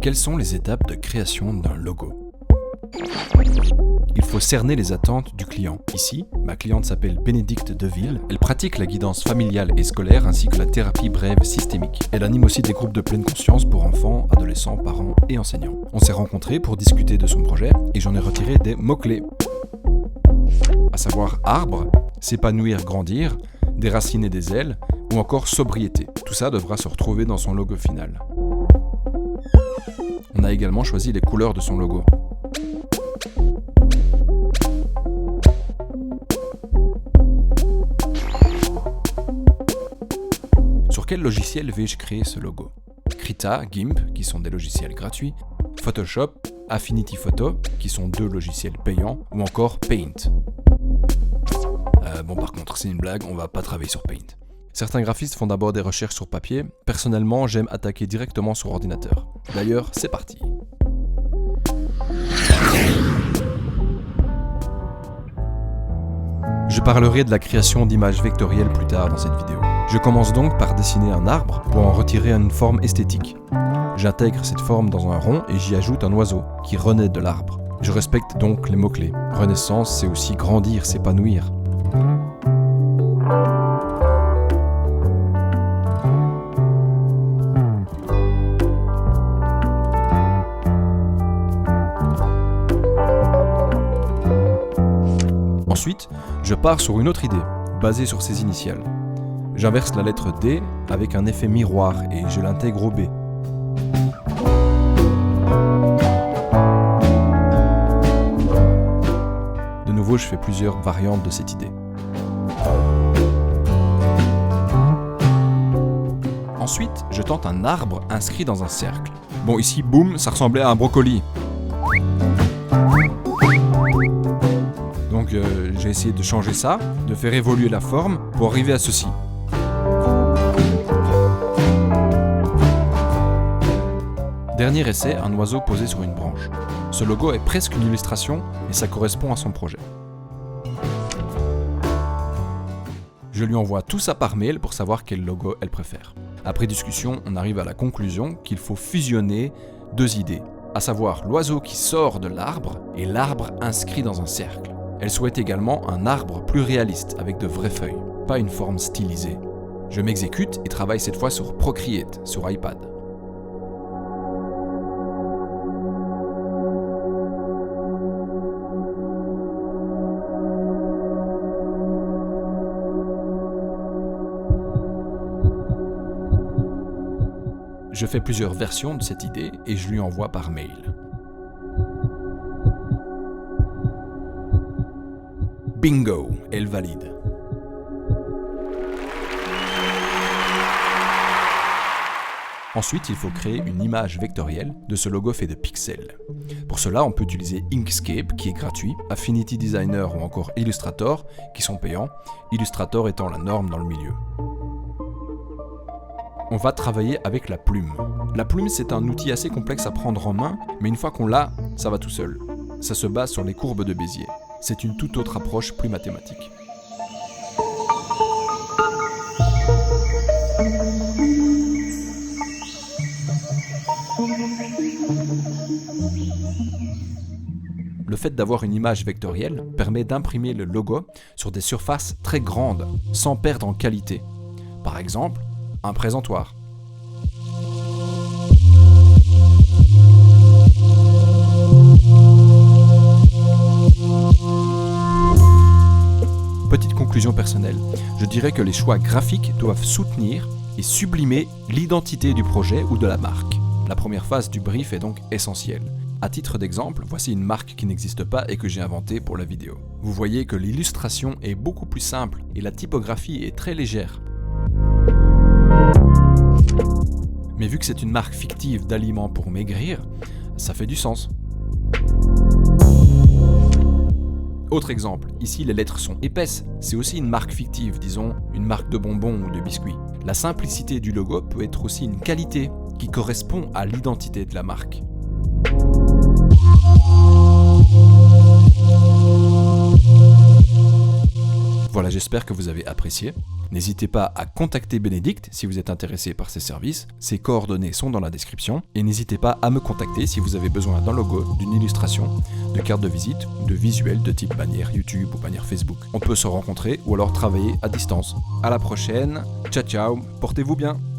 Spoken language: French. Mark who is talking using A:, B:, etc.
A: Quelles sont les étapes de création d'un logo ? Il faut cerner les attentes du client. Ici, ma cliente s'appelle Bénédicte Deville. Elle pratique la guidance familiale et scolaire ainsi que la thérapie brève systémique. Elle anime aussi des groupes de pleine conscience pour enfants, adolescents, parents et enseignants. On s'est rencontrés pour discuter de son projet et j'en ai retiré des mots-clés. À savoir arbre, s'épanouir, grandir, des racines et des ailes, ou encore sobriété. Tout ça devra se retrouver dans son logo final. On a également choisi les couleurs de son logo. Sur quel logiciel vais-je créer ce logo ? Krita, GIMP, qui sont des logiciels gratuits, Photoshop, Affinity Photo, qui sont 2 logiciels payants, ou encore Paint. Par contre, c'est une blague, on va pas travailler sur Paint. Certains graphistes font d'abord des recherches sur papier. Personnellement, j'aime attaquer directement sur ordinateur. D'ailleurs, c'est parti. Je parlerai de la création d'images vectorielles plus tard dans cette vidéo. Je commence donc par dessiner un arbre pour en retirer une forme esthétique. J'intègre cette forme dans un rond et j'y ajoute un oiseau qui renaît de l'arbre. Je respecte donc les mots-clés. Renaissance, c'est aussi grandir, s'épanouir. Ensuite, je pars sur une autre idée, basée sur ces initiales. J'inverse la lettre D avec un effet miroir et je l'intègre au B. De nouveau, je fais plusieurs variantes de cette idée. Ensuite, je tente un arbre inscrit dans un cercle. Bon, ici, boum, ça ressemblait à un brocoli. Donc j'ai essayé de changer ça, de faire évoluer la forme pour arriver à ceci. Dernier essai, un oiseau posé sur une branche. Ce logo est presque une illustration et ça correspond à son projet. Je lui envoie tout ça par mail pour savoir quel logo elle préfère. Après discussion, on arrive à la conclusion qu'il faut fusionner 2 idées, à savoir l'oiseau qui sort de l'arbre et l'arbre inscrit dans un cercle. Elle souhaite également un arbre plus réaliste, avec de vraies feuilles, pas une forme stylisée. Je m'exécute et travaille cette fois sur Procreate, sur iPad. Je fais plusieurs versions de cette idée et je lui envoie par mail. Bingo, elle valide. Ensuite, il faut créer une image vectorielle de ce logo fait de pixels. Pour cela, on peut utiliser Inkscape, qui est gratuit, Affinity Designer ou encore Illustrator, qui sont payants, Illustrator étant la norme dans le milieu. On va travailler avec la plume. La plume, c'est un outil assez complexe à prendre en main, mais une fois qu'on l'a, ça va tout seul. Ça se base sur les courbes de Bézier. C'est une toute autre approche plus mathématique. Le fait d'avoir une image vectorielle permet d'imprimer le logo sur des surfaces très grandes, sans perdre en qualité. Par exemple, un présentoir. Petite conclusion personnelle, je dirais que les choix graphiques doivent soutenir et sublimer l'identité du projet ou de la marque. La première phase du brief est donc essentielle. À titre d'exemple, voici une marque qui n'existe pas et que j'ai inventée pour la vidéo. Vous voyez que l'illustration est beaucoup plus simple et la typographie est très légère. Mais vu que c'est une marque fictive d'aliments pour maigrir, ça fait du sens. Autre exemple, ici les lettres sont épaisses, c'est aussi une marque fictive, disons une marque de bonbons ou de biscuits. La simplicité du logo peut être aussi une qualité qui correspond à l'identité de la marque. Voilà, j'espère que vous avez apprécié. N'hésitez pas à contacter Bénédicte si vous êtes intéressé par ses services. Ses coordonnées sont dans la description. Et n'hésitez pas à me contacter si vous avez besoin d'un logo, d'une illustration, de carte de visite ou de visuels de type bannière YouTube ou bannière Facebook. On peut se rencontrer ou alors travailler à distance. À la prochaine. Ciao ciao, portez-vous bien.